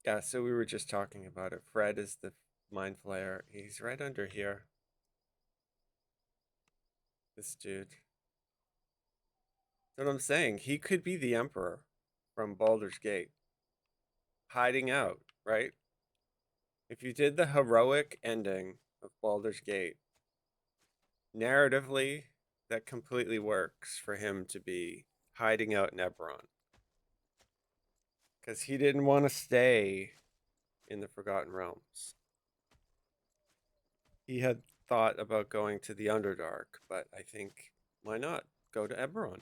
Yeah, so we were just talking about it. Fred is the mind flayer. He's right under here. This dude. That's what I'm saying. He could be the Emperor from Baldur's Gate, hiding out, right? If you did the heroic ending of Baldur's Gate, narratively, that completely works for him to be hiding out in Eberron. Because he didn't want to stay in the Forgotten Realms. He had thought about going to the Underdark, but I think why not go to Eberron?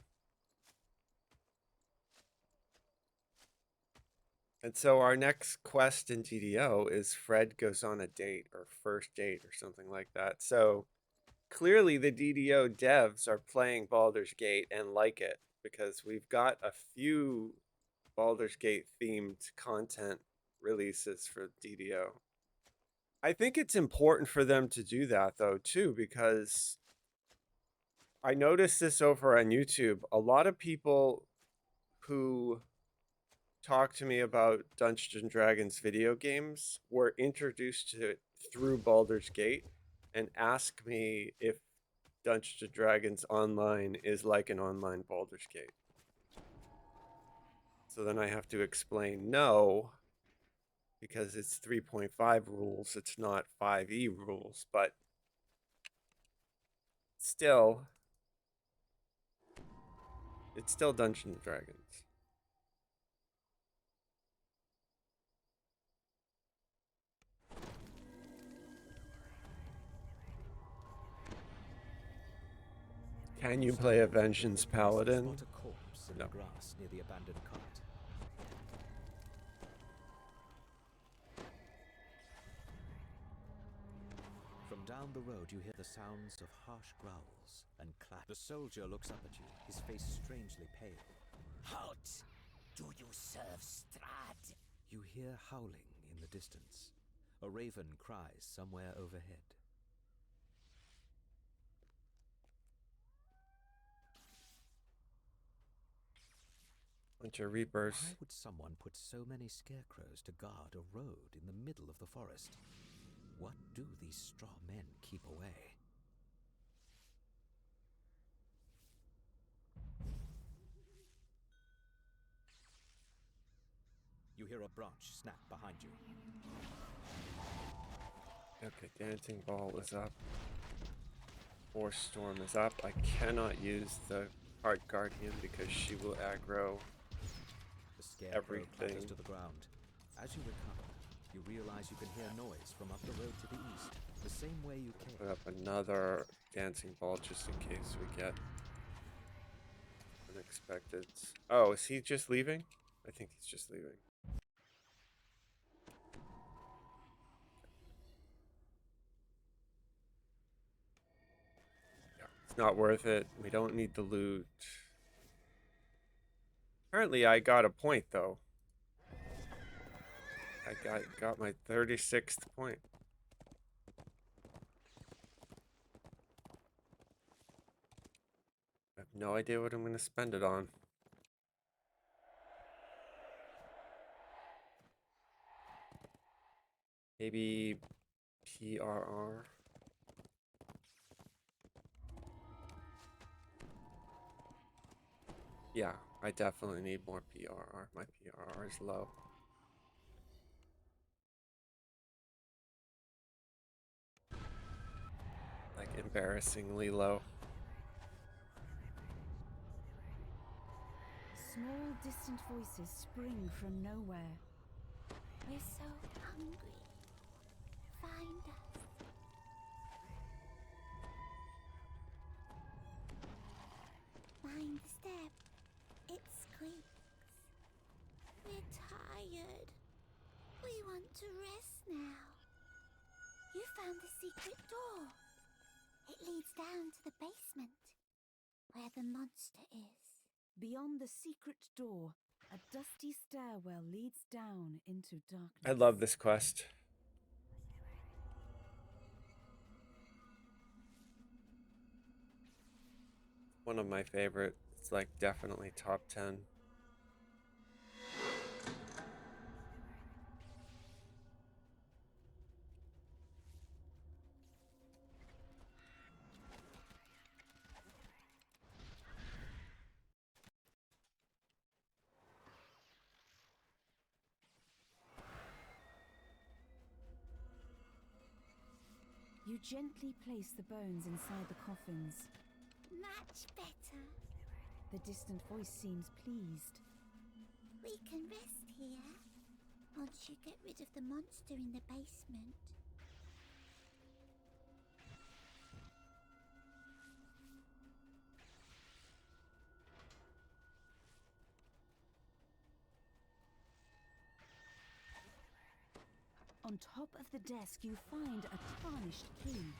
And so our next quest in DDO is Fred goes on a date or first date or something like that. So clearly the DDO devs are playing Baldur's Gate and like it because we've got a few Baldur's Gate themed content releases for DDO. I think it's important for them to do that though too because I noticed this over on YouTube. A lot of people who talk to me about Dungeons and Dragons video games were introduced to it through Baldur's Gate and ask me if Dungeons and Dragons Online is like an online Baldur's Gate. So then I have to explain no, because it's 3.5 rules, it's not 5e rules, but still, it's still Dungeons and Dragons. Can you play a Vengeance Paladin? Spot a corpse in No. the grass near the abandoned cart. From down the road you hear the sounds of harsh growls and clap. The soldier looks up at you, his face strangely pale. Halt! Do you serve Strahd? You hear howling in the distance. A raven cries somewhere overhead. Bunch of Reapers. Why would someone put so many scarecrows to guard a road in the middle of the forest? What do these straw men keep away? You hear a branch snap behind you. Okay, Dancing Ball is up. Force Storm is up. I cannot use the Heart Guardian because she will aggro The scarecrow everything. clatters to the ground. As you recover, you realize you can hear noise from up the road to the east, the same way you came. Put up another Dancing Ball just in case we get unexpected. Oh, is he just leaving? I think he's just leaving. Yeah, it's not worth it. We don't need the loot. Apparently, I got a point though. I got my 36th point. I have no idea what I'm going to spend it on. Maybe PRR. Yeah, I definitely need more PRR. My PRR is low. Like embarrassingly low. Small, distant voices spring from nowhere. We're so hungry. Find us. Mind the step. It squeaks. We're tired. We want to rest now. You found the secret door. It leads down to the basement, where the monster is. Beyond the secret door, a dusty stairwell leads down into darkness. I love this quest. One of my favorite. It's like definitely top 10. You gently place the bones inside the coffins. Much better. The distant voice seems pleased. We can rest here. Once you get rid of the monster in the basement. On top of the desk, you find a tarnished key.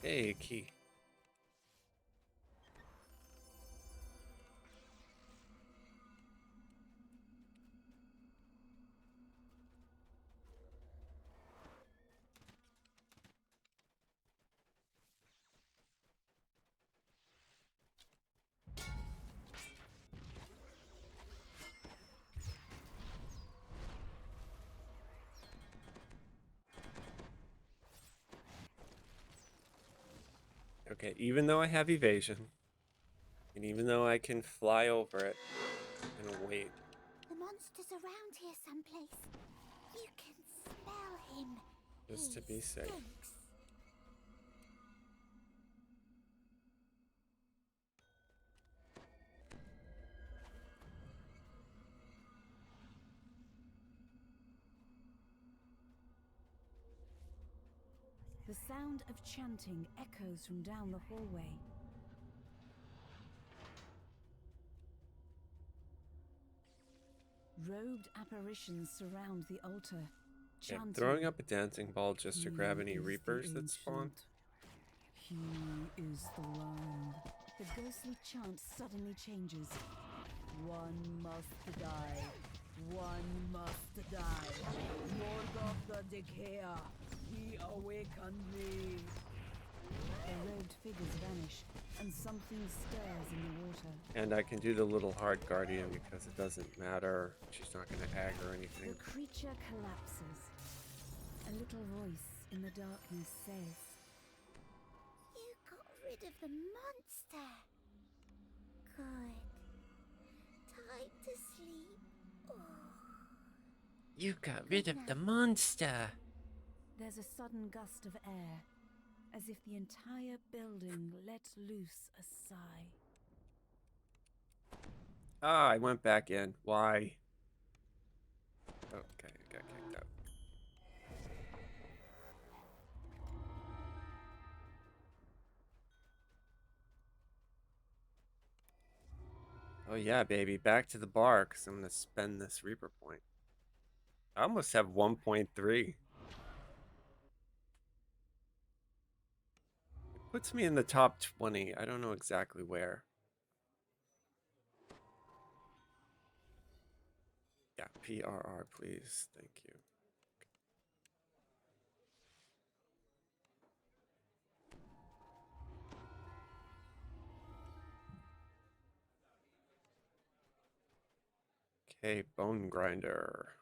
Hey, key. Okay, even though I have evasion, and even though I can fly over it, I'm gonna wait. The monster's around here someplace. You can smell him. Just to He be safe. stinks. The sound of chanting echoes from down the hallway. Robed apparitions surround the altar, Okay, chanting. throwing up a dancing ball just to grab "He any is the reapers that spawn. ancient. He is the land." The ghostly chant suddenly changes. One must die. One must die. Lord of the Decayer, he awakened me. The robed figures vanish, and something stirs in the water. And I can do the little hard guardian because it doesn't matter. She's not gonna ag or anything. The creature collapses. A little voice in the darkness says, You got rid of the monster. Good. Time to sleep. Oh. You got rid of the monster. There's a sudden gust of air, as if the entire building let loose a sigh. Ah, I went back in. Why? Okay, I got kicked out. Oh yeah, baby, back to the bar because I'm gonna spend this Reaper point. I almost have 1.3. It puts me in the top 20. I don't know exactly where. Yeah, PRR, please. Thank you. Okay, Bone Grinder.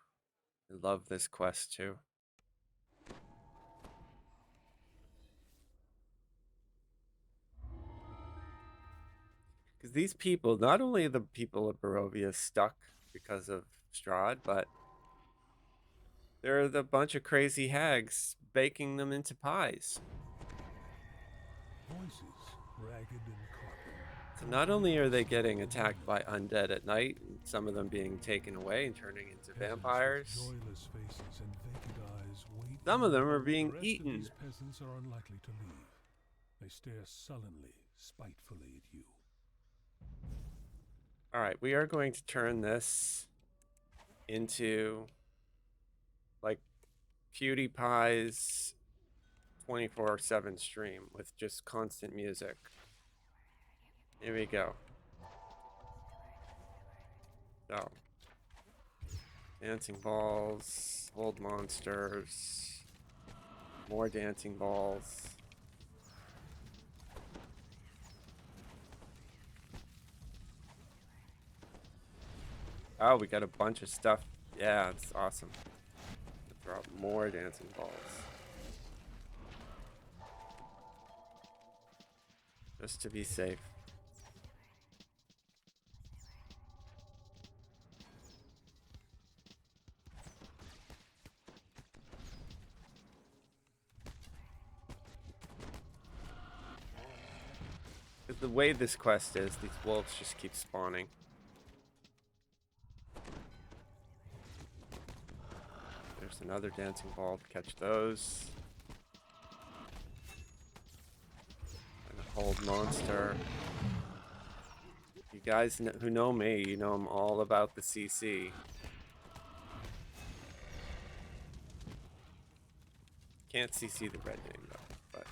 I love this quest too. Because these people, not only the people of Barovia stuck because of Strahd, but they're the bunch of crazy hags baking them into pies. Voices, ragged and So not only are they getting attacked by undead at night, and some of them being taken away and turning into vampires, joyless faces and vacant eyes wait. some of them are The being rest of eaten. these peasants are unlikely to leave. They stare sullenly, spitefully at you. All right, we are going to turn this into like PewDiePie's 24/7 stream with just constant music. Here we go. So, dancing balls, old monsters, more dancing balls. Oh, we got a bunch of stuff. Yeah, it's awesome. Throw out more dancing balls. Just to be safe. The way this quest is, these wolves just keep spawning. There's another dancing ball to catch those. And a hold monster. You guys who know me, you know I'm all about the CC. Can't CC the red name though, but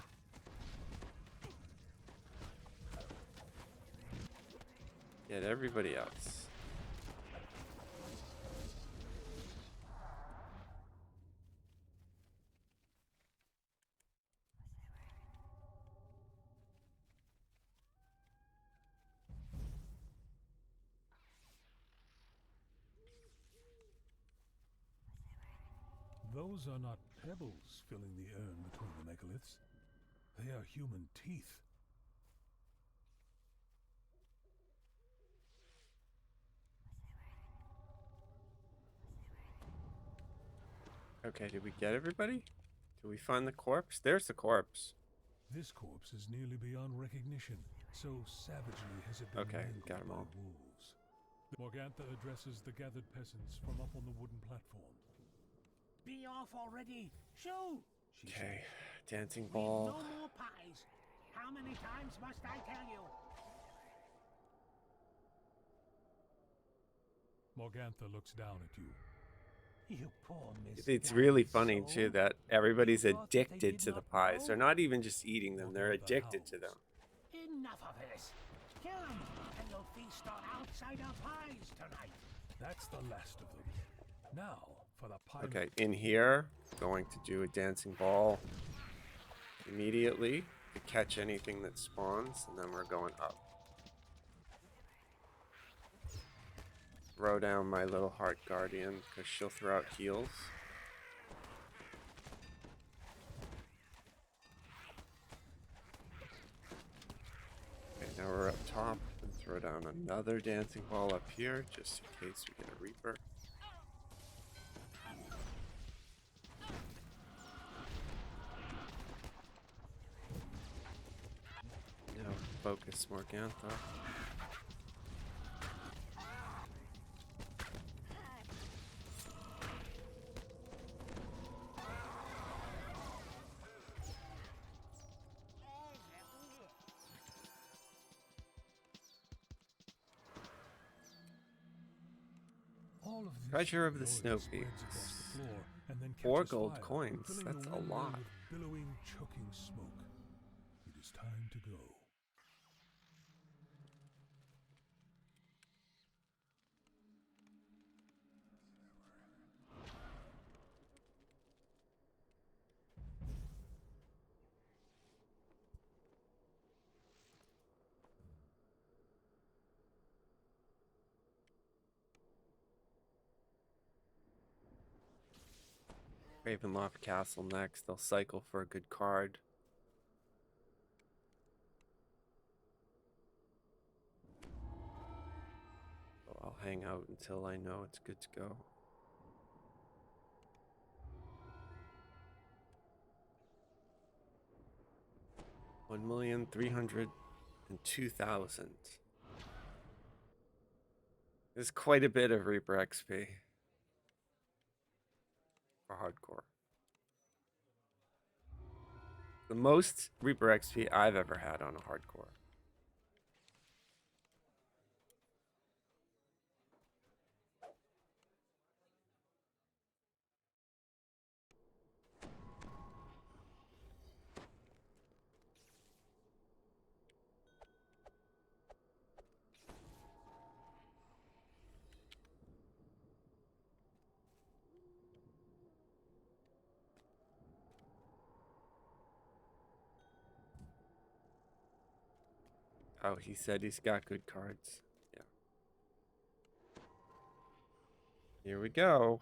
get everybody else. Those are not pebbles filling the urn between the megaliths. They are human teeth. Okay, did we get everybody? Did we find the corpse? There's the corpse. This corpse is nearly beyond recognition. So savagely has it been Okay, mangled got 'em by all. wolves. Morgantha addresses the gathered peasants from up on the wooden platform. Be off already! Shoo! She Okay, dancing We've ball. no more pies. How many times must I tell you? Morgantha looks down at you. You poor It's really misguided funny soul. too that everybody's You thought that they addicted did to the not pies. know? They're not even just eating them, they're Morgantha addicted to them. howls. Enough of this. Kill him, and you'll feast on outsider pies tonight. That's the last of them. Now for the pie. Okay, in here, going to do a dancing ball immediately to catch anything that spawns, and then we're going up. Throw down my little heart guardian because she'll throw out heals. Okay, now we're up top and throw down another dancing ball up here just in case we get a Reaper. Now focus Morgantha. All of this Treasure of the glory Snow spreads Peaks. across the floor and then 4 catches gold fire, coins. filling That's the a runway lot. with billowing, choking smoke. It is time to go. Ravenloft Castle next. They'll cycle for a good card. So I'll hang out until I know it's good to go. $1,302,000. There's quite a bit of Reaper XP for hardcore. The most Reaper XP I've ever had on a hardcore. Oh, he said he's got good cards. Yeah. Here we go.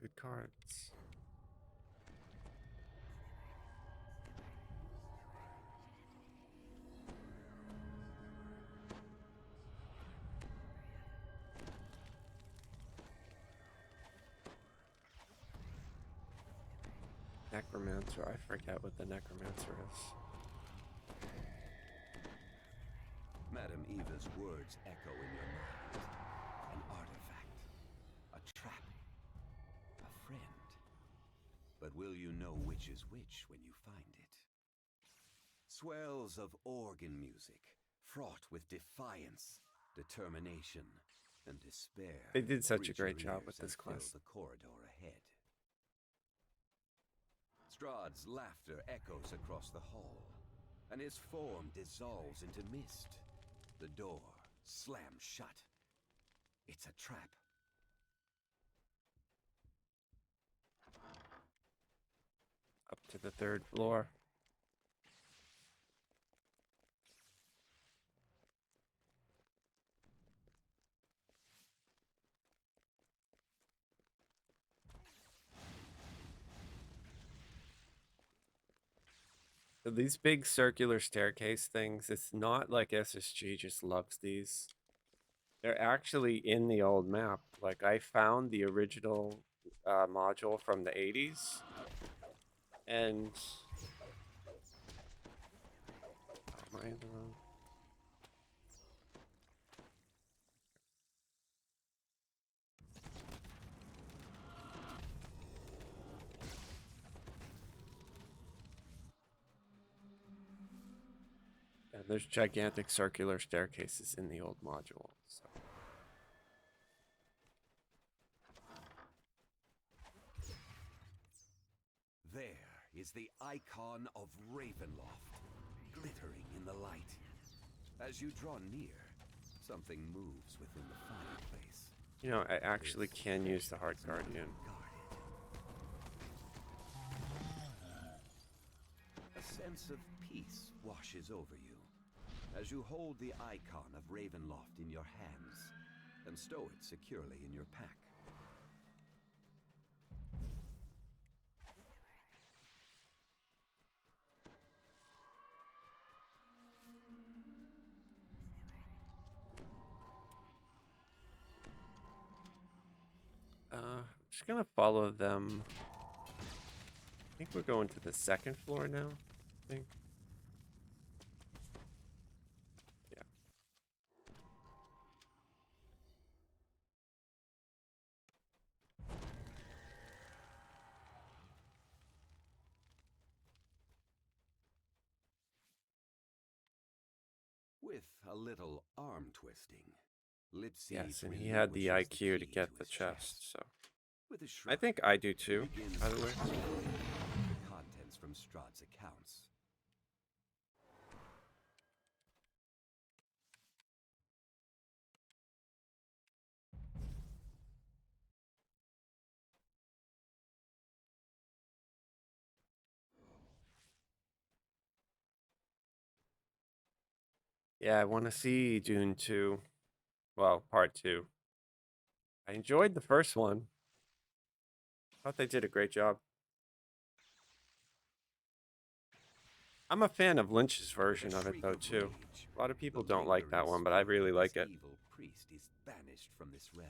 Good cards. Necromancer. I forget what the Necromancer is. Madam Eva's words echo in your mind. An artifact. A trap. A friend. But will you know which is which when you find it? Swells of organ music, fraught with defiance, determination, and despair. They did such a reach your great job ears with and this fill quest. the corridor ahead. Strahd's laughter echoes across the hall, and his form dissolves into mist. The door slams shut. It's a trap. Up to the 3rd floor. So these big circular staircase things, it's not like SSG just loves these. They're actually in the old map. Like, I found the original module from the 80s. And... Am I in the wrong? And there's gigantic circular staircases in the old module. So. There is the icon of Ravenloft, glittering in the light. As you draw near, something moves within the fireplace. You know, I actually can use the Heart Guardian. A sense of peace washes over you as you hold the icon of Ravenloft in your hands and stow it securely in your pack. I'm just gonna follow them. I think we're going to the 2nd floor now. I think. Yeah. With a little arm twisting, Lipsy Yes, and he had the IQ to get the chest, so. With a I shrug, think I do too, begins by the way. the contents from Strahd's accounts. Yeah, I want to see Dune 2. Well, part 2. I enjoyed the first one. Thought they did a great job. I'm a fan of Lynch's version of it, though, too. A lot of people don't like that one, but I really like it. Evil priest is banished from this realm.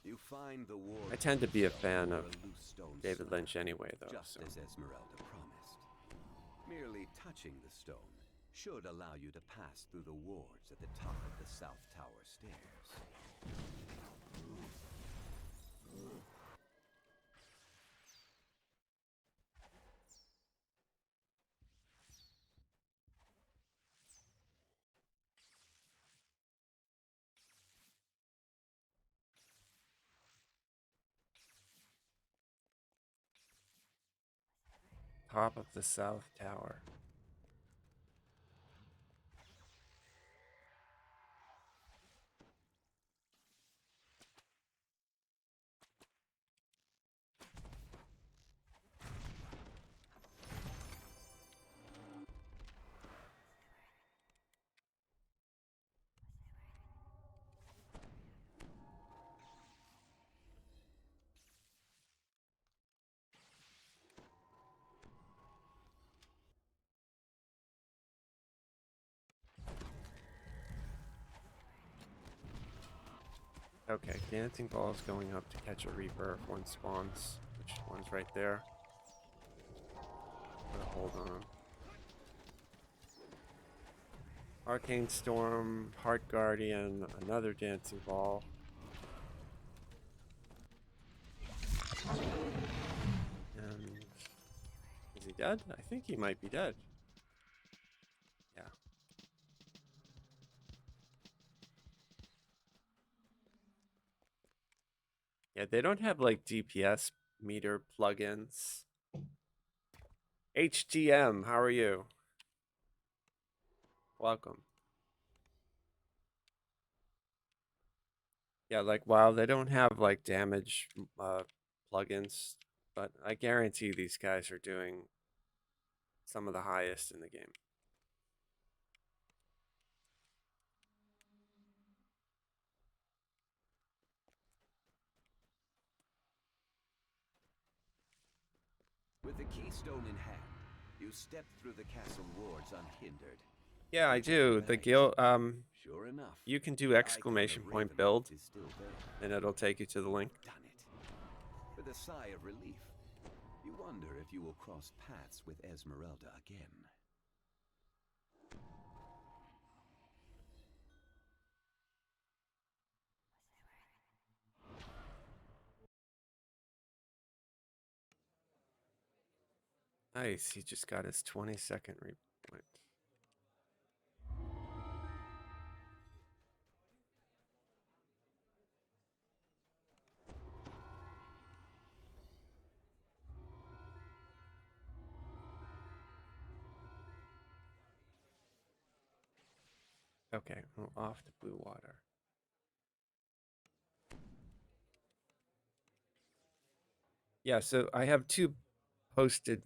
You find the I tend to be a fan of of David Lynch anyway, though. just So. as Esmeralda promised. Merely touching the stone should allow you to pass through the wards at the top of the South Tower stairs. Top of the South Tower. Okay, dancing balls going up to catch a Reaper if one spawns, which one's right there. Put a hold on him. Arcane Storm, Heart Guardian, another Dancing Ball. And is he dead? I think he might be dead. Yeah. Yeah, they don't have like DPS meter plugins. HTM, how are you? Welcome. Yeah, like while they don't have like damage plugins, but I guarantee these guys are doing some of the highest in the game. With the keystone in hand, you step through the castle wards unhindered. Yeah, I do. The Bags. guild Sure enough, you can do the icon exclamation of point Ravenloft build is still there. and it'll take you to the link. Done it. With a sigh of relief, you wonder if you will cross paths with Esmeralda again. Nice, he just got his 20-second repoint. Okay, well, off to blue water. Yeah, so I have two posted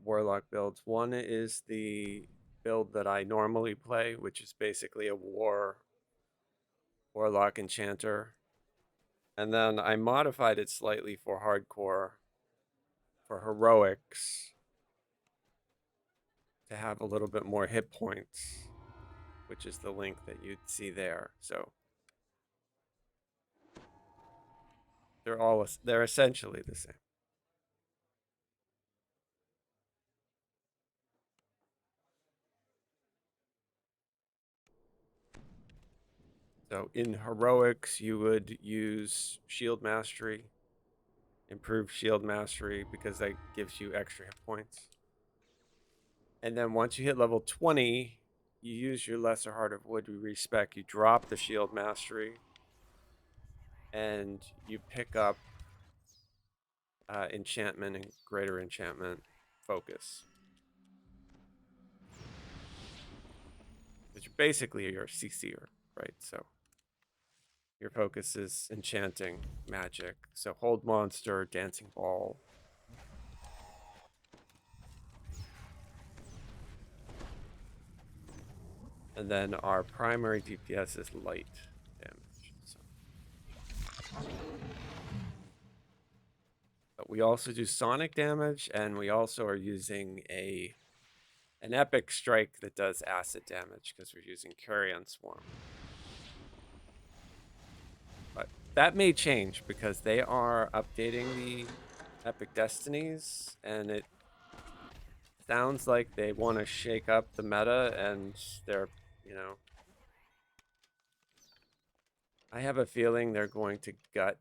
warlock builds. One is the build that I normally play, which is basically a warlock enchanter. And then I modified it slightly for hardcore, for heroics, to have a little bit more hit points, which is the link that you'd see there. So they're essentially the same. So in heroics, you would use shield mastery, improve shield mastery because that gives you extra hit points. And then once you hit level 20, you use your lesser heart of wood respec. You drop the shield mastery, and you pick up enchantment and greater enchantment focus. Which basically you're a CC'er, right? So your focus is enchanting magic. So hold monster, dancing ball. And then our primary DPS is light damage. So. But we also do sonic damage, and we also are using an epic strike that does acid damage because we're using Carrion Swarm. But that may change because they are updating the epic destinies, and it sounds like they want to shake up the meta, and they're, I have a feeling they're going to gut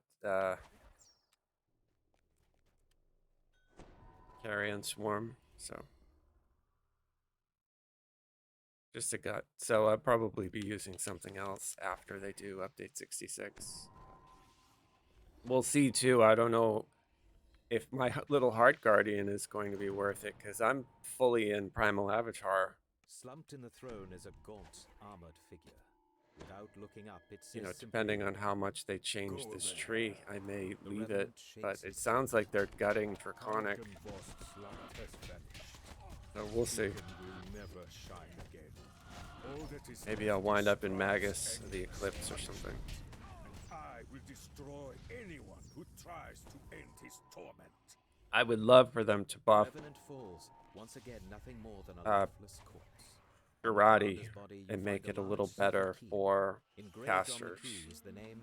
Carrion Swarm, so just a gut. So I'll probably be using something else after they do update 66. We'll see too. I don't know if my little Heart Guardian is going to be worth it because I'm fully in Primal Avatar. Slumped in the throne is a gaunt, armored figure. Without looking up, it says Depending simply, on how much they change "Go this there." tree, I may The leave it. Revenant But shakes it his sounds head. like they're gutting Draconic, so we'll see. Maybe I'll wind up in Magus, the Eclipse, or something. I will destroy anyone who tries to end his torment. I would love for them to buff Revenant falls, once again nothing more than a Uh, lifeless corpse. Karate Commander's body, you and make find it a large little silver better key. for Engraved on the casters. key is the name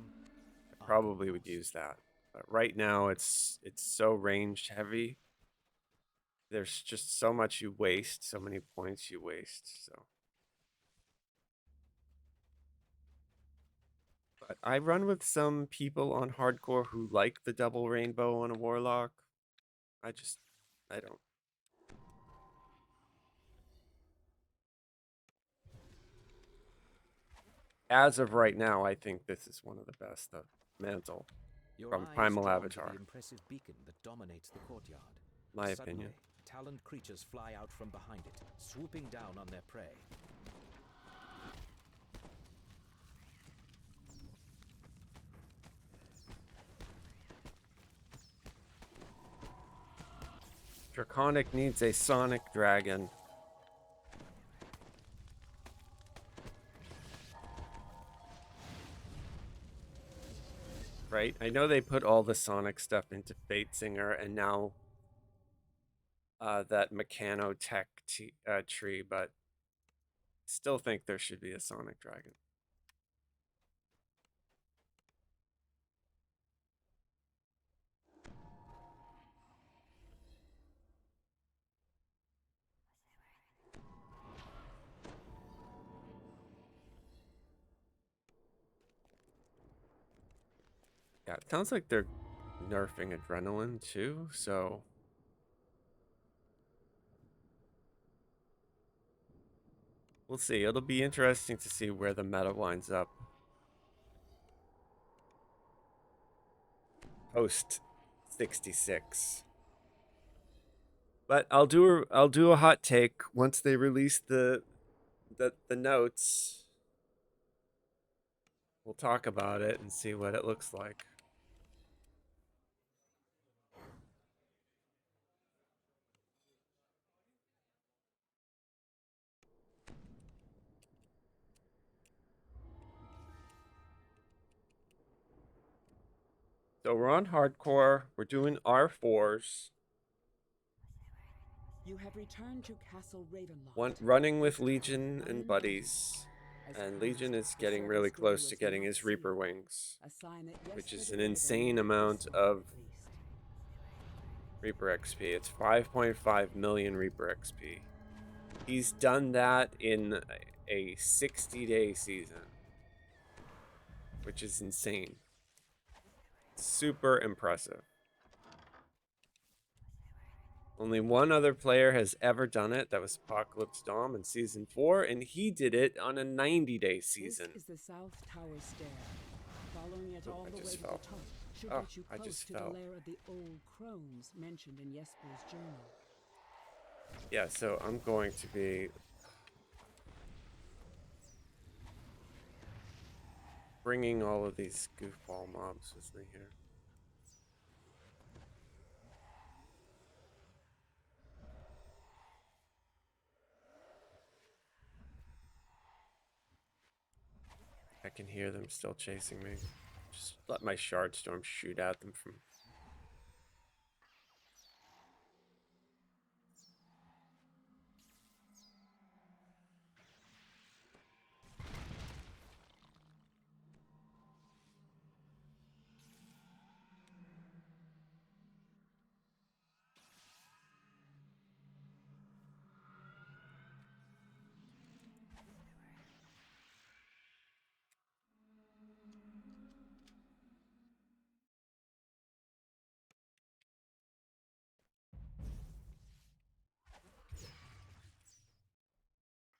I probably would Argos. use that. But right now it's so range heavy. There's just so much you waste, so many points you waste. So I run with some people on hardcore who like the double rainbow on a warlock. I don't. As of right now, I think this is one of the best of Mantle Your from eye is Primal drawn to Avatar, the impressive beacon that dominates the courtyard. my Suddenly, opinion. taloned creatures fly out from behind it, swooping down on their prey. Draconic needs a sonic dragon. Right? I know they put all the sonic stuff into Fate Singer and now that Mechanotech tree, but still think there should be a sonic dragon. Yeah, it sounds like they're nerfing adrenaline too, so we'll see. It'll be interesting to see where the meta winds up post 66. But I'll do a hot take once they release the notes. We'll talk about it and see what it looks like. So we're on hardcore. We're doing R4s. You have returned to Castle Ravenloft. Running with Legion and buddies. And Legion is getting really close to getting his Reaper wings, which is an insane amount of Reaper XP. It's 5.5 million Reaper XP. He's done that in a 60-day season, which is insane. Super impressive. Only one other player has ever done it. That was Apocalypse Dom in Season 4, and he did it on a 90-day season. This is the South Tower stair. Following it all I the way just to fell. the top should Oh, get you I close just to fell. the lair of the old crones mentioned in Jesper's journal. Yeah, so I'm going to be bringing all of these goofball mobs with me here. I can hear them still chasing me. Just let my shard storm shoot at them from...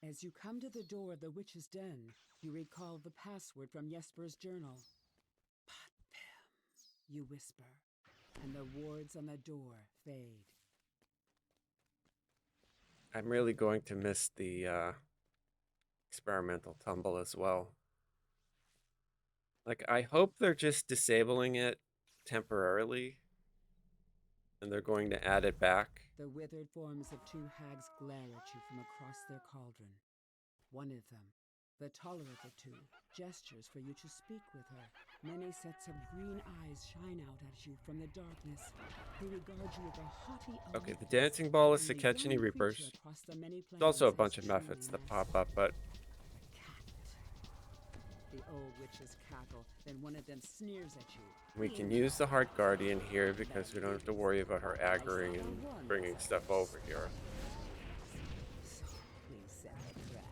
As you come to the door of the witch's den, you recall the password from Jesper's journal. But them, you whisper, and the wards on the door fade. I'm really going to miss the experimental tumble as well. Like, I hope they're just disabling it temporarily and they're going to add it back. The withered forms of two hags glare at you from across their cauldron. One of them, the taller of the two, gestures for you to speak with her. Many sets of green eyes shine out at you from the darkness. They regard you with a haughty Okay, the aloofness. dancing ball is to Only catch any one Reapers. creature across the many There's also a planes bunch has of truly methods that mastered pop up, but cat. The old witches cackle, then one of them sneers at you. we can use the Heart Guardian here because we don't have to worry about her aggroing and bringing stuff over here. Softly set the trap.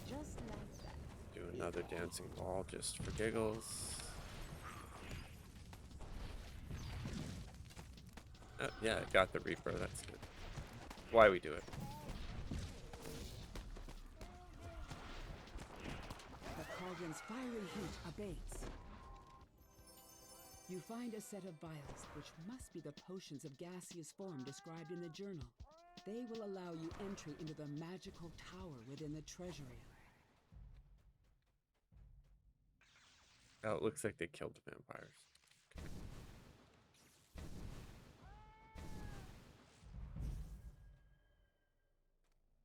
Just like that. Doing another dancing ball just for giggles. Oh, yeah, I got the Reaper. That's good. Why we do it. The cauldron's fiery heat abates. You find a set of vials, which must be the potions of gaseous form described in the journal. They will allow you entry into the magical tower within the treasury. Oh, it looks like they killed the vampires.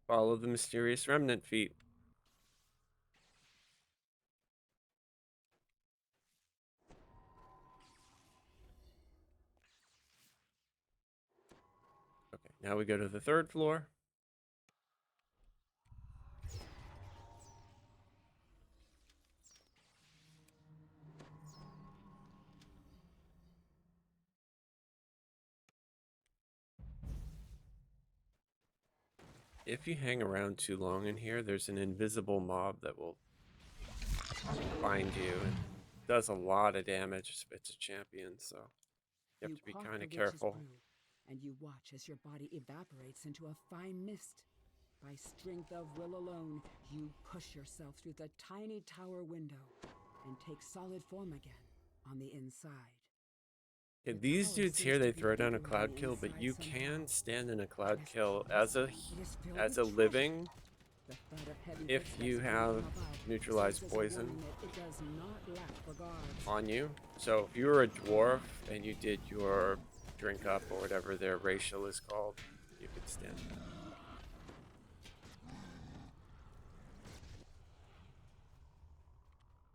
Follow the mysterious remnant feet. Okay, now we go to the 3rd floor. If you hang around too long in here, there's an invisible mob that will find you and does a lot of damage. It's a champion, so you have to be quaff kind the of witch's careful. brew, and you watch as your body evaporates into a fine mist. By strength of will alone, you push yourself through the tiny tower window and take solid form again on the inside. Okay, these dudes here, they throw down a cloud kill, but you can stand in a cloud kill as a living if you have neutralized poison on you. So if you were a dwarf and you did your drink up or whatever their racial is called, you could stand that.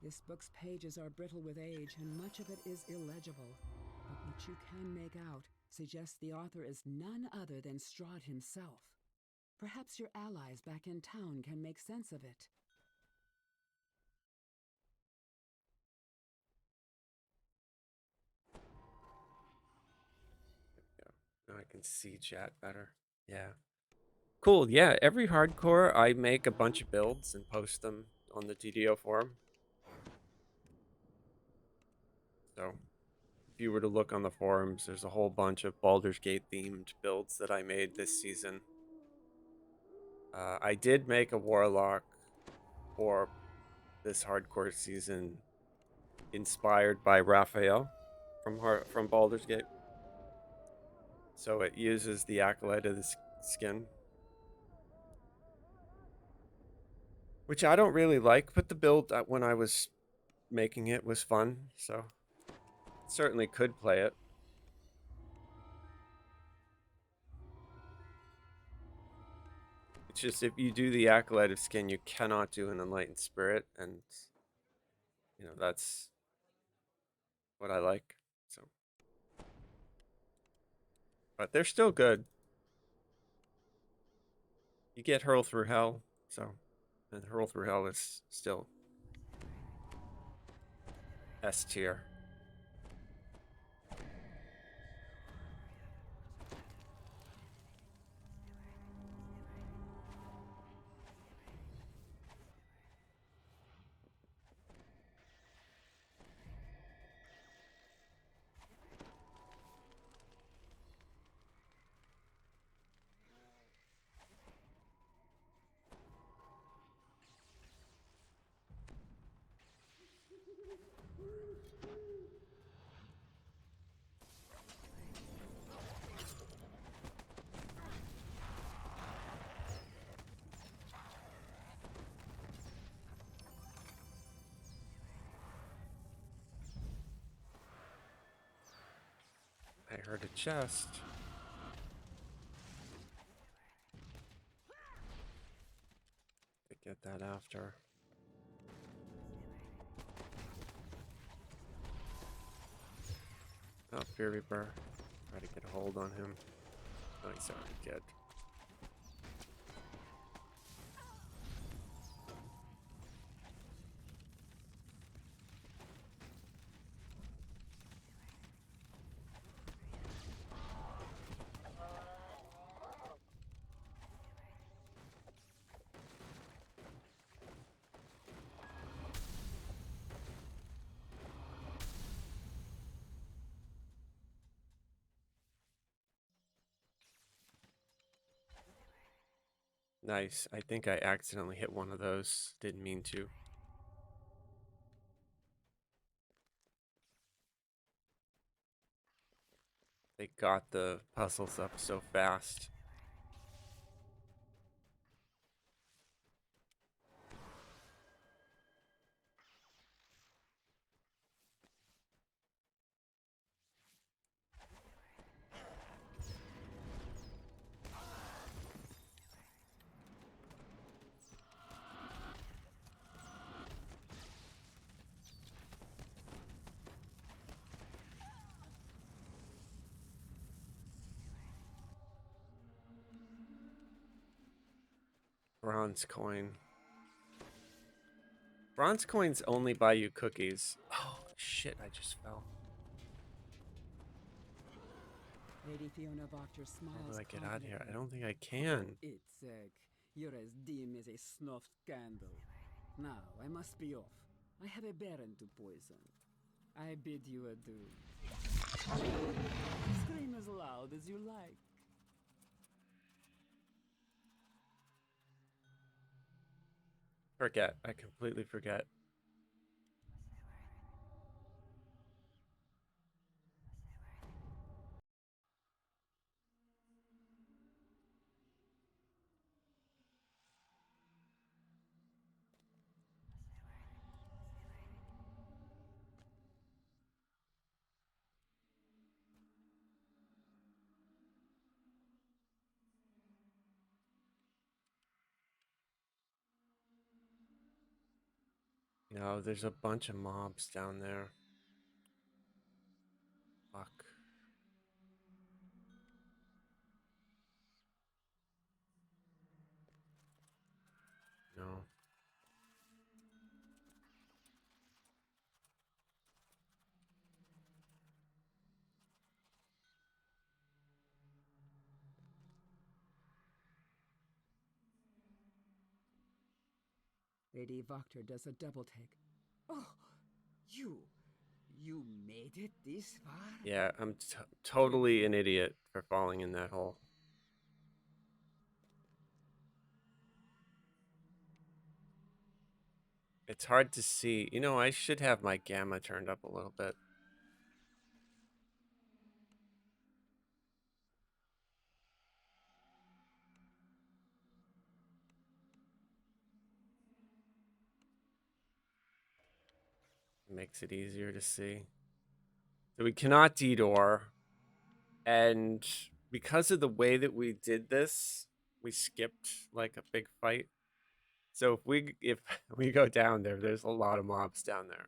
This book's pages are brittle with age, and much of it is illegible. But what you can make out suggests the author is none other than Strahd himself. Perhaps your allies back in town can make sense of it. There we go. Now I can see chat better. Yeah. Cool. Yeah, every hardcore I make a bunch of builds and post them on the DDO forum. So if you were to look on the forums, there's a whole bunch of Baldur's Gate themed builds that I made this season. I did make a warlock for this hardcore season, inspired by Raphael from Baldur's Gate. So it uses the acolyte of the skin, which I don't really like, but the build when I was making it was fun, so certainly could play it. It's just if you do the acolyte of skin, you cannot do an enlightened spirit, and you know that's what I like. So, but they're still good. You get hurl through hell, so and hurl through hell is still S tier. I heard a chest. I get that after. Oh, Fear Reaper. Try to get a hold on him. Oh, he's already dead. Nice. I think I accidentally hit one of those. Didn't mean to. They got the puzzles up so fast. Bronze coin. Bronze coins only buy you cookies. Oh, shit, I just fell. Lady Fiona Wachter How smiles do I get out of here? I confidently. don't think I can. It's you're as dim as a snuffed candle. Now, I must be off. I have a baron to poison. I bid you adieu. Scream as loud as you like. Forget. I completely forget. No, there's a bunch of mobs down there. Fuck. No. Lady Wachter does a double take. Oh, you. You made it this far? Yeah, I'm totally an idiot for falling in that hole. It's hard to see. You know, I should have my gamma turned up a little bit. Makes it easier to see. So we cannot D-door. And because of the way that we did this, we skipped like a big fight. So if we go down there, there's a lot of mobs down there.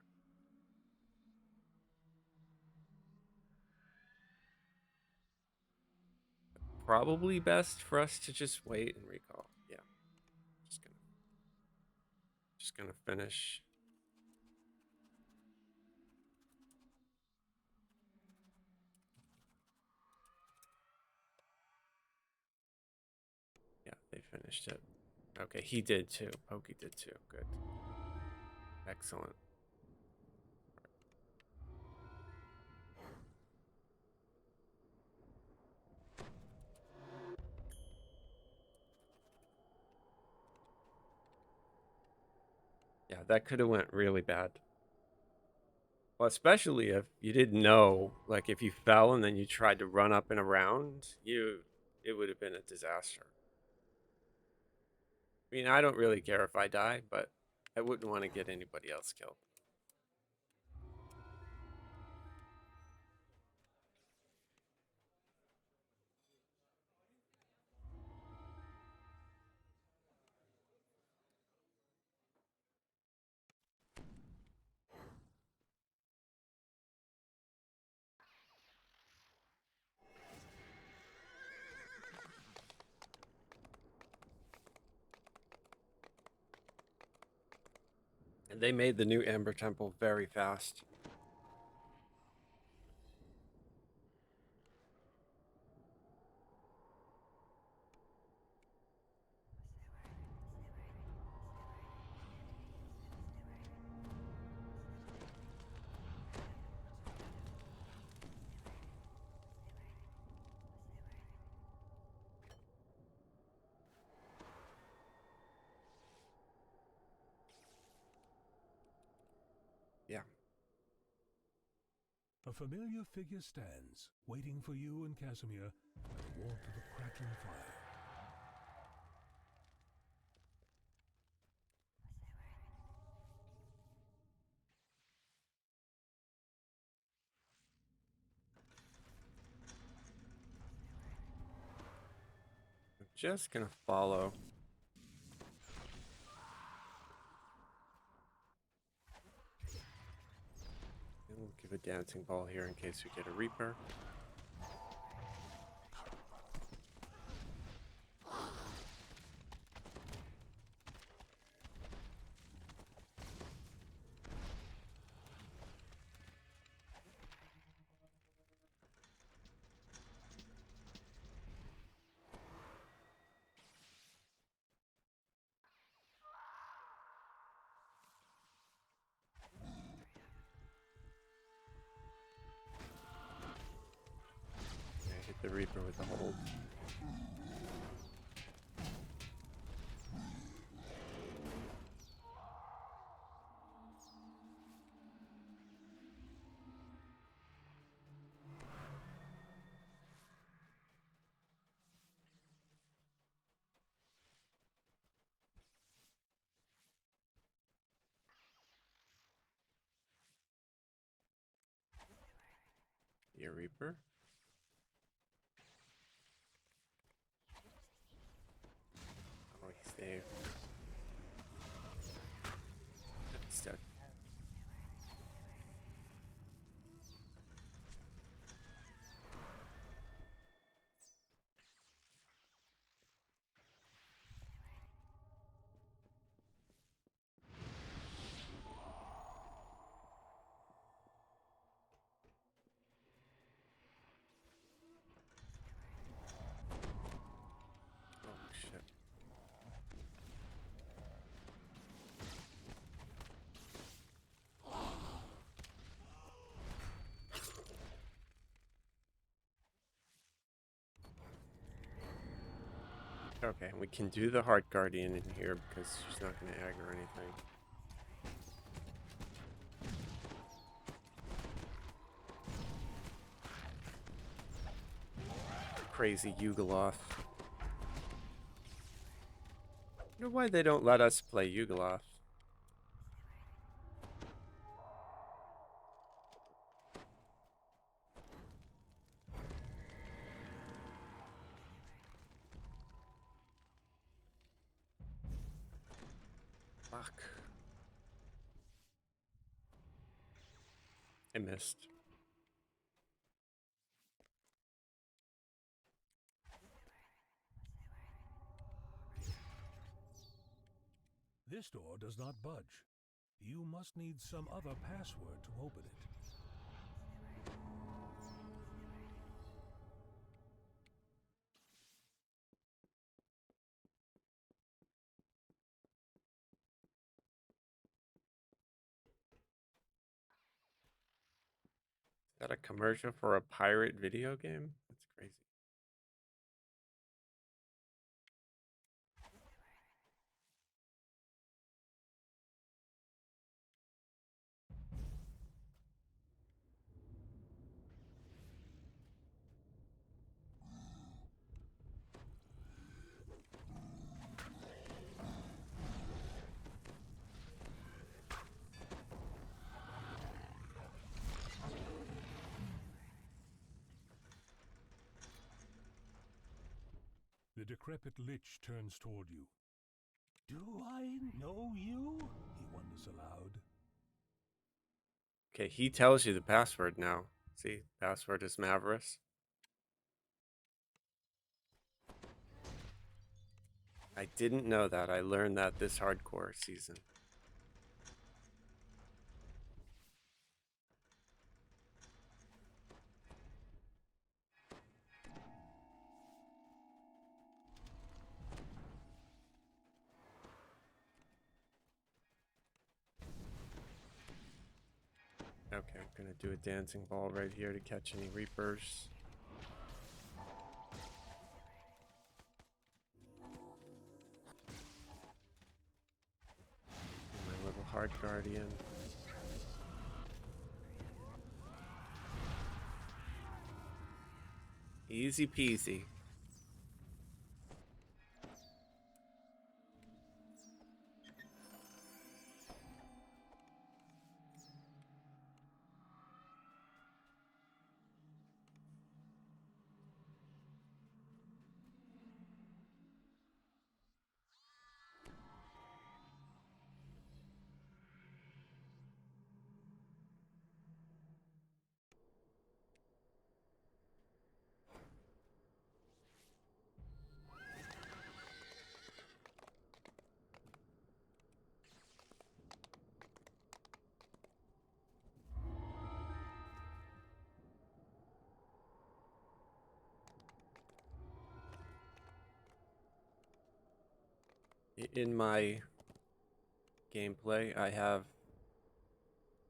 Probably best for us to just wait and recall. Yeah. Just gonna finish. Yeah, they finished it. Okay, he did too. Pokey did too. Good. Excellent. Yeah, that could have went really bad. Well, especially if you didn't know, like if you fell and then you tried to run up and around, it would have been a disaster. I mean, I don't really care if I die, but I wouldn't want to get anybody else killed. And they made the new Ember Temple very fast. Yeah. A familiar figure stands, waiting for you and Casimir at the warmth of a crackling fire. I'm just gonna follow. And we'll give a dancing ball here in case we get a Reaper. Okay, hit the Reaper with the hold. Your Reaper. Oh, he's there. He's dead. Oh shit. Okay, we can do the Heart Guardian in here because she's not going to ag or anything. Crazy Yugoloth. I wonder why they don't let us play Yugoloth. Fuck. I missed. This door does not budge. You must need some other password to open it. Is that a commercial for a pirate video game? That's crazy. The decrepit lich turns toward you. Do I know you? He wonders aloud. Okay, he tells you the password now. See, password is Mavericks. I didn't know that. I learned that this hardcore season. Okay, I'm gonna do a dancing ball right here to catch any Reapers. My little Heart Guardian. Easy peasy. In my gameplay, I have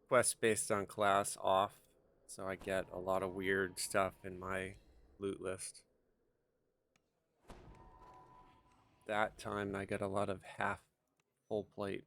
quests based on class off, so I get a lot of weird stuff in my loot list. That time I get a lot of half full plate.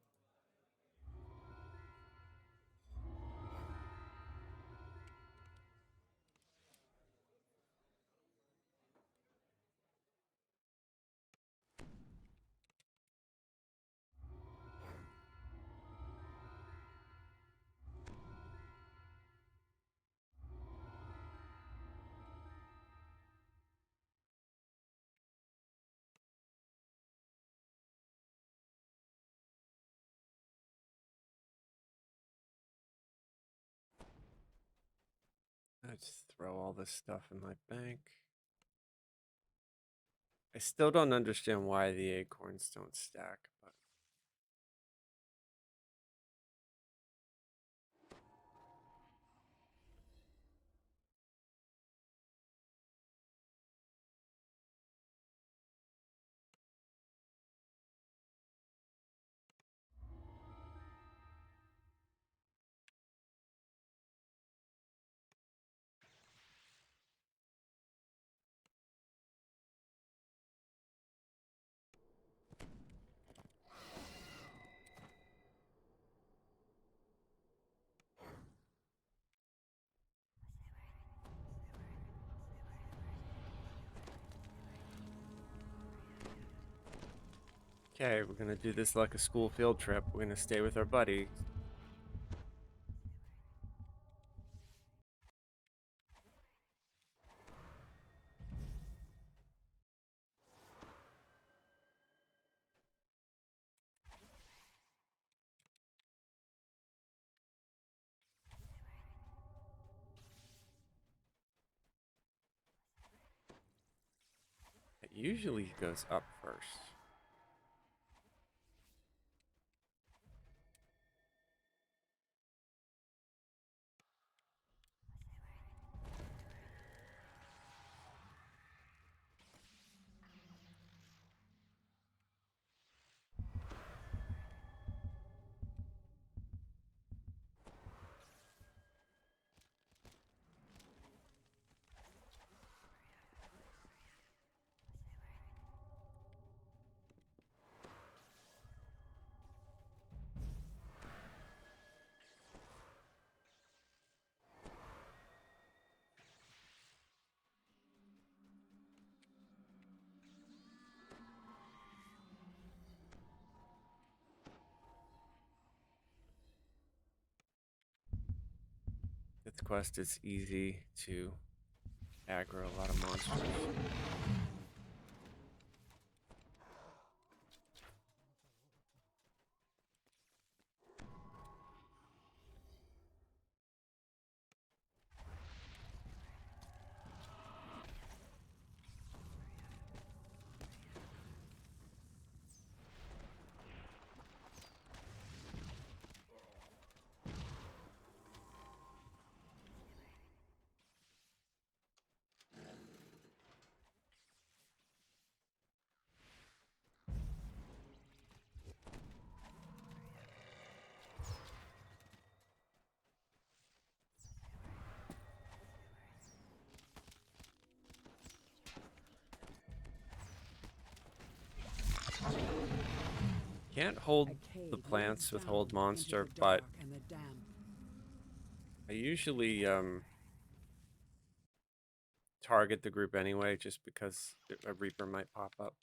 I just throw all this stuff in my bank. I still don't understand why the acorns don't stack, but okay, we're gonna do this like a school field trip. We're gonna stay with our buddy. It usually goes up first. This quest is easy to aggro a lot of monsters. Can't hold the plants with hold monster, but I usually target the group anyway, just because a Reaper might pop up.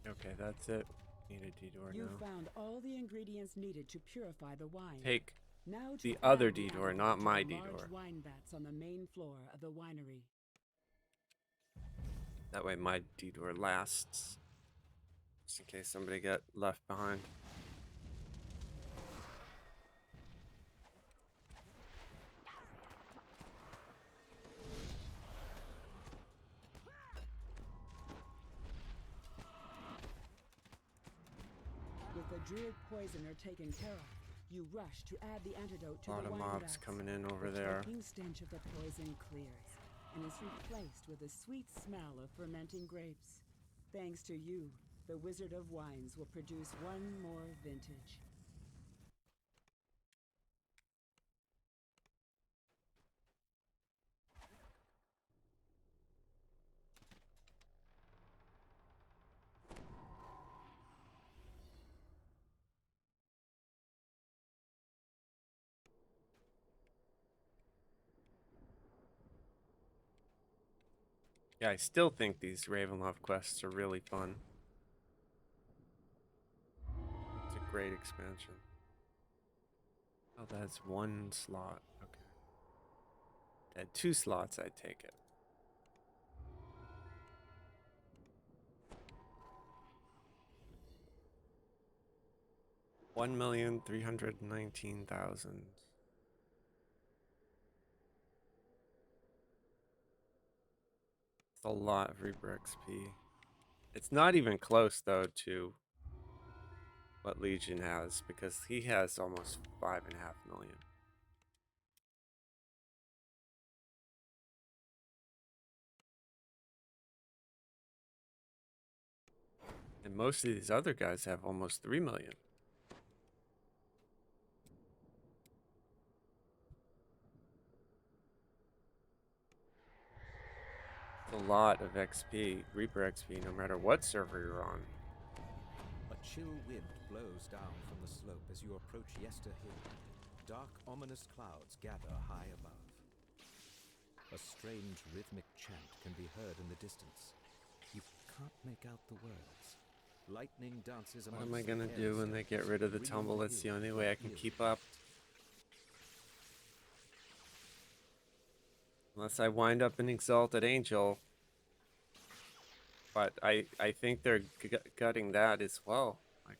Okay, that's it. Need a detour You now. found all the ingredients needed to purify the wine. Take Now to the add other the detour, antidote not to my the large detour. wine vats on the main floor of the winery. That way my detour lasts. Just in case somebody got left behind. With the druid poisoner taken care of, you rush to add the antidote to A lot the of wine mobs vats. coming in over The there. choking stench of the poison clears and is replaced with the sweet smell of fermenting grapes. Thanks to you, the Wizard of Wines will produce one more vintage. Yeah, I still think these Ravenloft quests are really fun. It's a great expansion. Oh, that's one slot. Okay. At 2 slots, I'd take it. $1,319,000. It's a lot of Reaper XP. It's not even close though to what Legion has, because he has almost 5.5 million. And most of these other guys have almost 3 million. It's a lot of XP, Reaper XP, no matter what server you're on. A chill wind blows down from the slope as you approach Yester Hill. Dark, ominous clouds gather high above. A strange rhythmic chant can be heard in the distance. You can't make out the words. Lightning dances What amongst am I the gonna airy do when they get circles, rid of the ringing tumble? That's the hill only with way I can eerie keep up. effect. Unless I wind up an Exalted Angel. But I think they're gutting that as well. Like,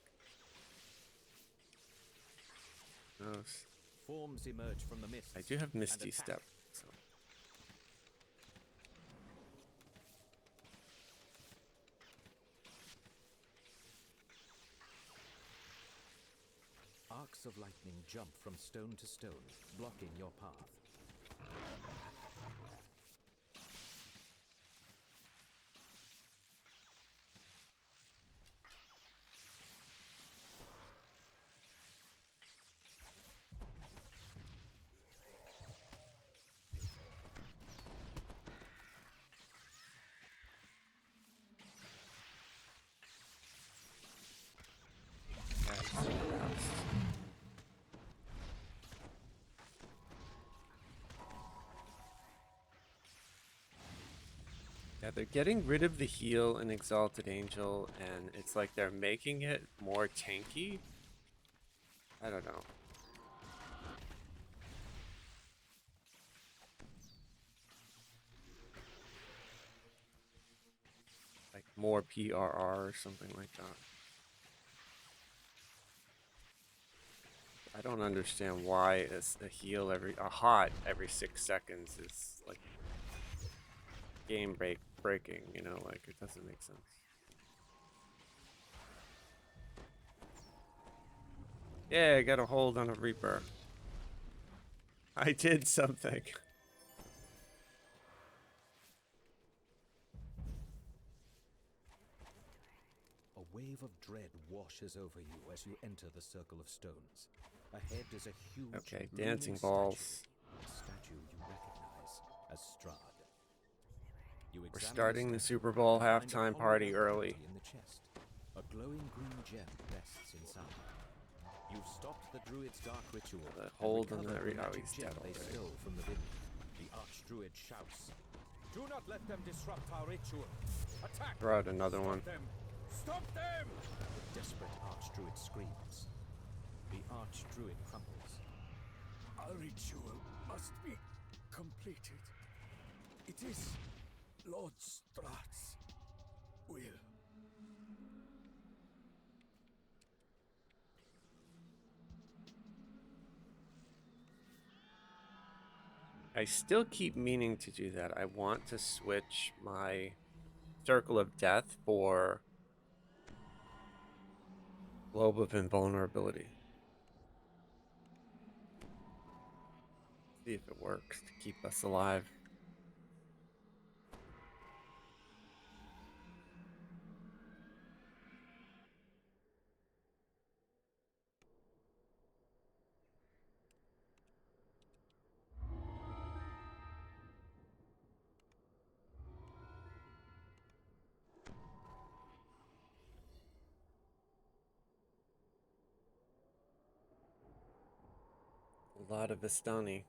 who knows? Forms emerge from the mist. I do have and Misty attack. Step. So. Arcs of lightning jump from stone to stone, blocking your path. Yeah, it's so fast. Yeah, they're getting rid of the heal and Exalted Angel, and it's like they're making it more tanky. I don't know. Like more PRR or something like that. I don't understand why a heal a hot every 6 seconds is like game breaking, you know, like it doesn't make sense. Yeah, I got a hold on a Reaper. I did something. A wave of dread washes over you as you enter the circle of stones. Ahead is a huge Okay, looming dancing balls. statue, a statue you recognize as Strahd. You We're examine starting the statue Super Bowl and find a halftime hollowed party out early. cavity in the chest. A glowing green gem rests inside. You've stopped the druid's dark ritual The and hold on recovered the the magic he's gem dead they already. stole from the vineyard. The archdruid shouts, "Do not let them disrupt our ritual! Attack! Throw out another one. Stop them! Stop them!" The desperate archdruid screams. The archdruid crumbles. Our ritual must be completed. It is Lord Strahd's will. I still keep meaning to do that. I want to switch my Circle of Death for Globe of Invulnerability. See if it works to keep us alive. A lot of Vistani.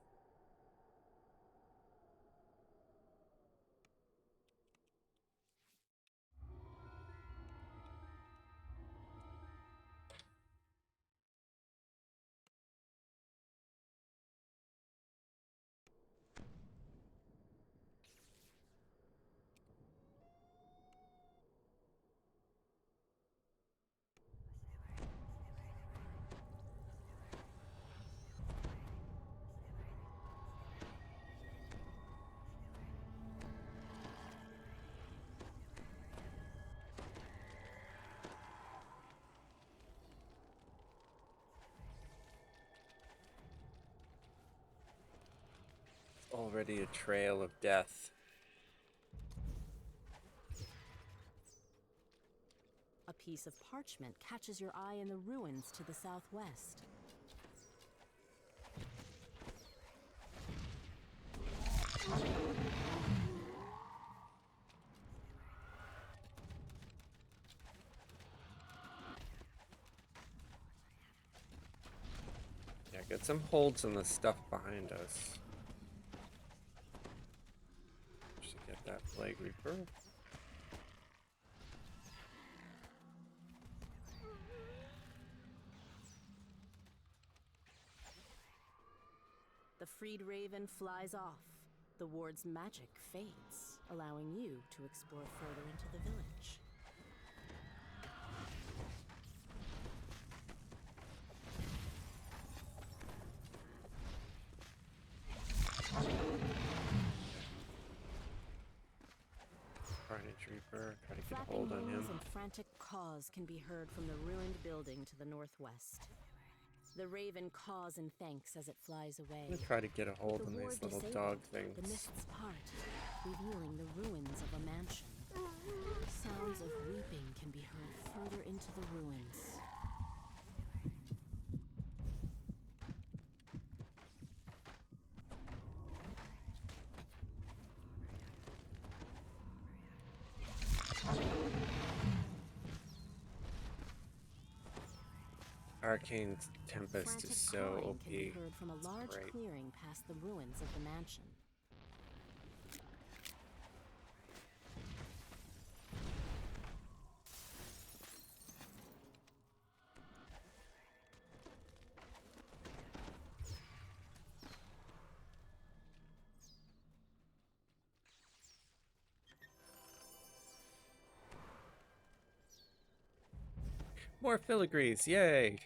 Already a trail of death. A piece of parchment catches your eye in the ruins to the southwest. Yeah, get some holds on the stuff behind us. Just to get that Plague Reaper. The freed raven flies off. The ward's magic fades, allowing you to explore further into the village. Carnage Reaper, try to get a Flapping hold on him. wings and frantic caws can be heard from the ruined building to the northwest. The raven caws in thanks as it flies away. I'm gonna try to get a hold The on ward these little disabled, dog the things. mists part, revealing the ruins of a mansion. Sounds of weeping can be heard further into the ruins. Arcane Tempest Frantic is so cawing OP. can be heard from a It's large great. clearing past the ruins of the mansion. More filigrees, yay!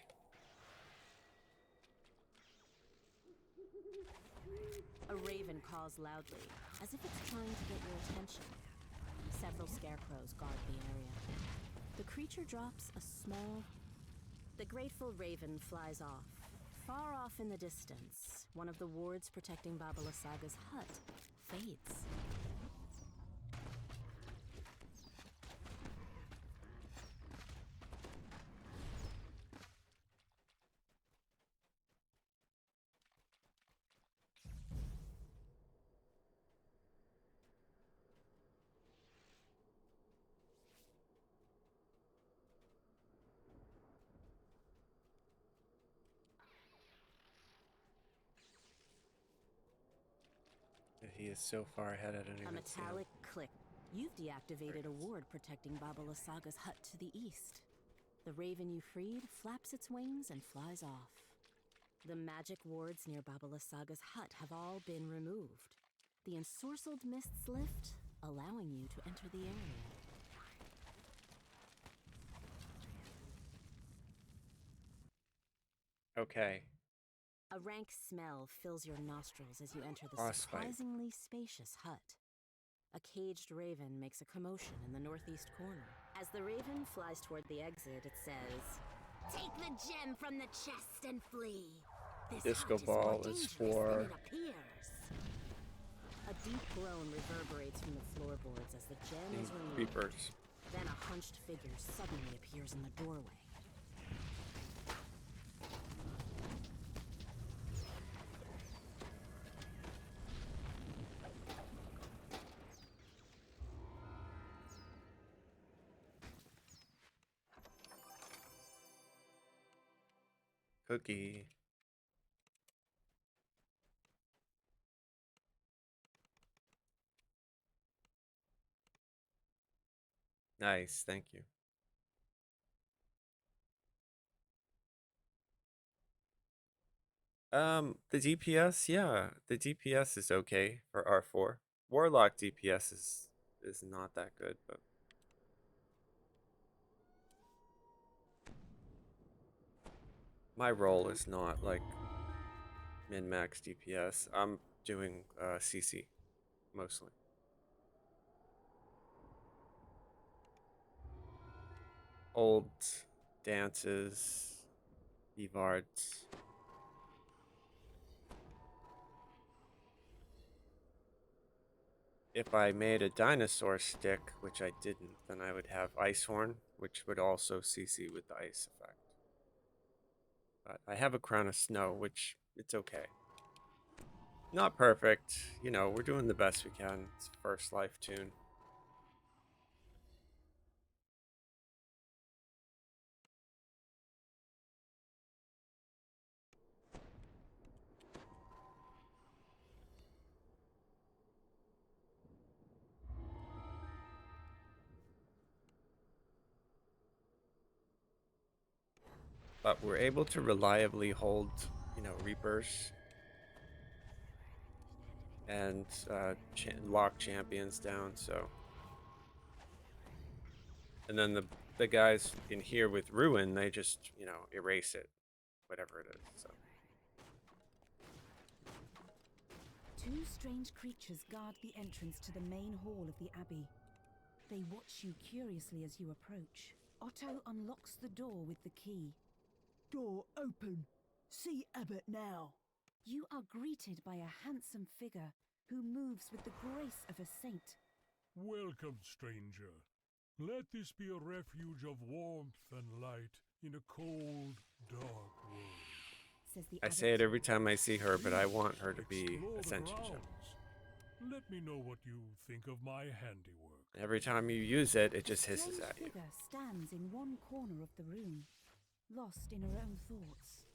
A raven caws loudly, as if it's trying to get your attention. Several scarecrows guard the area. The creature drops a small... The grateful raven flies off. Far off in the distance, one of the wards protecting Baba Lysaga's hut fades. He is so far ahead I don't A even see him. metallic click. You've deactivated a ward protecting Baba Lasaga's hut to the east. The raven you freed flaps its wings and flies off. The magic wards near Baba Lasaga's hut have all been removed. The ensorcelled mists lift, allowing you to enter the area. Okay. A rank smell fills your nostrils as you enter the Boss fight. surprisingly spacious hut. A caged raven makes a commotion in the northeast corner. As the raven flies toward the exit, it says, "Take the gem from the chest and flee. This Disco hut is more ball is dangerous for than it appears." A deep groan reverberates from the floorboards as the gem is removed. Reapers. Then a hunched figure suddenly appears in the doorway. Cookie. Nice, thank you. The DPS, yeah, the DPS is okay for R4. Warlock DPS is not that good, but my role is not like min-max DPS. I'm doing CC mostly. Old dances, Evards. If I made a dinosaur stick, which I didn't, then I would have Icehorn, which would also CC with the ice effect. But I have a Crown of Snow, which it's okay. Not perfect, you know, we're doing the best we can. It's first life tune. But we're able to reliably hold, you know, Reapers and lock champions down, so. And then the guys in here with Ruin, they just, you know, erase it, whatever it is, so. Two strange creatures guard the entrance to the main hall of the Abbey. They watch you curiously as you approach. Otto unlocks the door with the key. Door open. See Abbot now. You are greeted by a handsome figure who moves with the grace of a saint. Welcome, stranger. Let this be a refuge of warmth and light in a cold, dark world. Says the I say it every time I see her, but I want her to be Explore the Ascension Gem. grounds. Let me know what you think of my handiwork. Every time you use it, it just A hisses strange at you. figure stands in one corner of the room, lost in her own thoughts.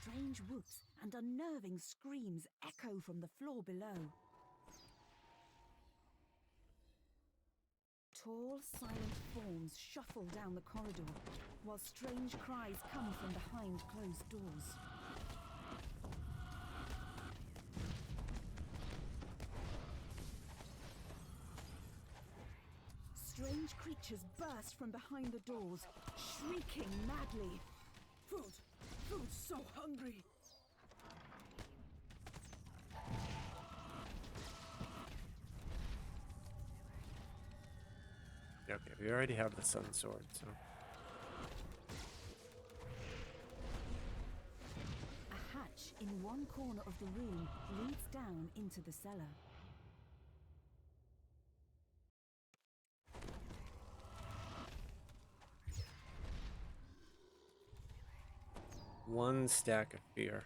Strange whoops and unnerving screams echo from the floor below. Tall, silent forms shuffle down the corridor, while strange cries come from behind closed doors. Strange creatures burst from behind the doors, shrieking madly. Food. Food's so hungry. Okay, we already have the Sun Sword, so. A hatch in one corner of the room leads down into the cellar. One stack of fear.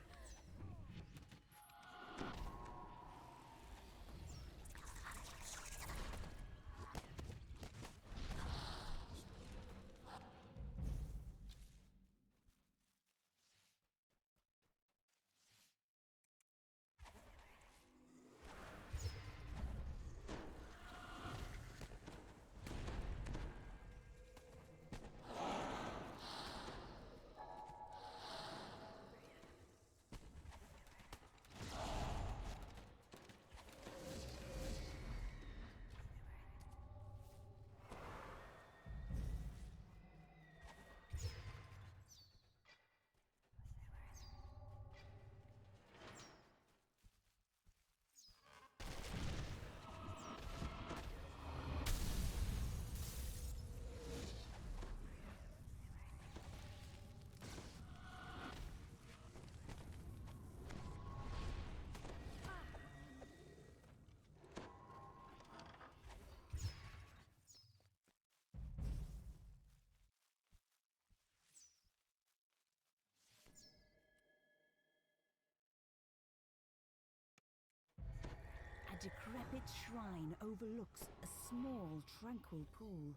A decrepit shrine overlooks a small, tranquil pool.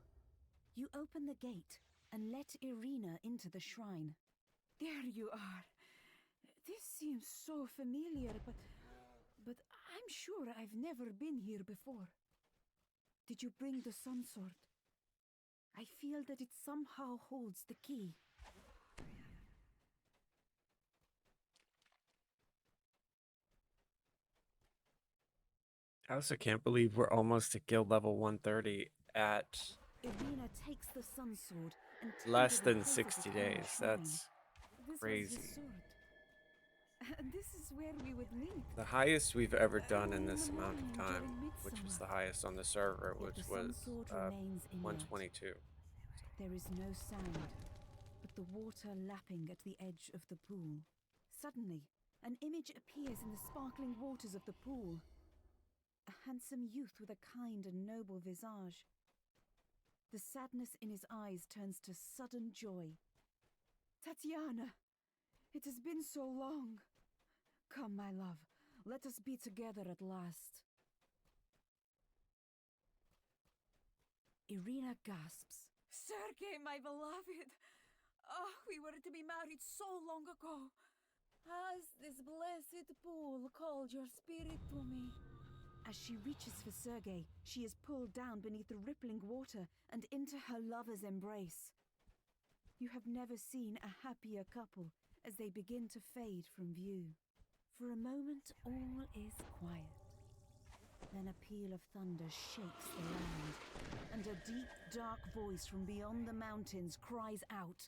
You open the gate and let Irina into the shrine. There you are. This seems so familiar, but I'm sure I've never been here before. Did you bring the sun sword? I feel that it somehow holds the key. I also can't believe we're almost at guild level 130 at Irina takes the sun sword and less tenderly than places 60 it on the days. shrine. That's This was crazy. his sword. And this is where we would meet. The highest we've ever done in Warm this amount of morning time, during which was midsummer. the highest on the server, Yet which the was sun sword remains inert. 122. There is no sound, but the water lapping at the edge of the pool. Suddenly, an image appears in the sparkling waters of the pool. A handsome youth with a kind and noble visage. The sadness in his eyes turns to sudden joy. Tatiana! It has been so long. Come, my love, let us be together at last. Irina gasps. Sergei, my beloved! Oh, we were to be married so long ago. Has this blessed pool called your spirit to me? As she reaches for Sergei, she is pulled down beneath the rippling water and into her lover's embrace. You have never seen a happier couple as they begin to fade from view. For a moment, all is quiet. Then a peal of thunder shakes the land, and a deep, dark voice from beyond the mountains cries out.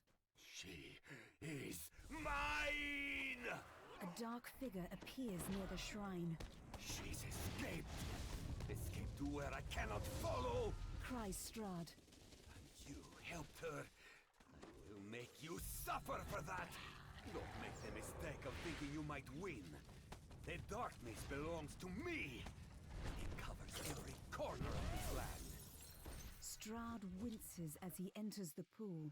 She is mine! A dark figure appears near the shrine. She's escaped! Escaped to where I cannot follow! Cries Strahd. And you helped her. I will make you suffer for that! Don't make the mistake of thinking you might win. The darkness belongs to me! It covers every corner of this land. Strahd winces as he enters the pool.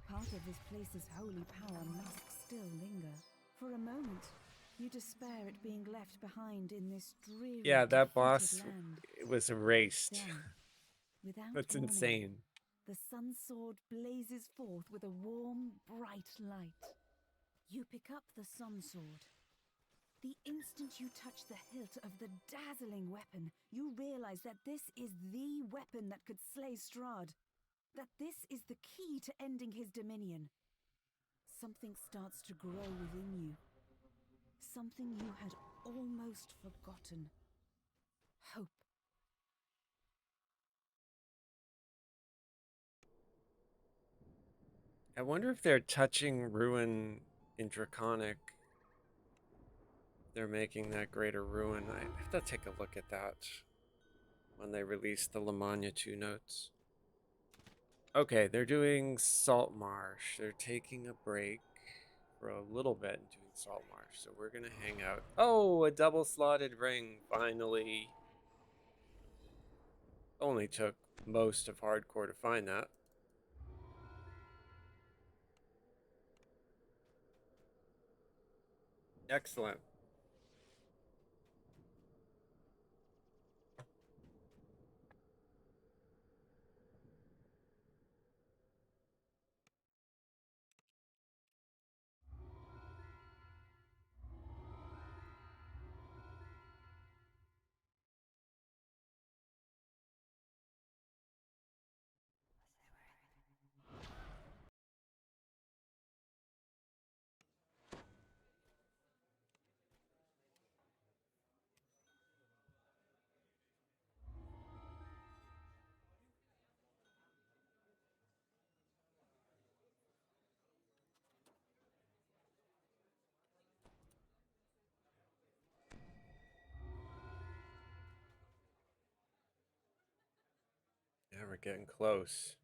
Part of this place's holy power must still linger. For a moment, you despair at being left behind in this dreary, Yeah, that boss defeated land. was erased. Then, without That's warning, insane. the sun sword blazes forth with a warm, bright light. You pick up the sun sword. The instant you touch the hilt of the dazzling weapon, you realize that this is the weapon that could slay Strahd. That this is the key to ending his dominion. Something starts to grow within you. Something you had almost forgotten. Hope. I wonder if they're touching Ruin in Draconic. They're making that greater ruin. I have to take a look at that when they release the Lamagna 2 notes. Okay, they're doing Salt Marsh. They're taking a break for a little bit and doing Salt Marsh. So we're going to hang out. Oh, a double slotted ring, finally. Only took most of hardcore to find that. Excellent. Yeah, we're getting close.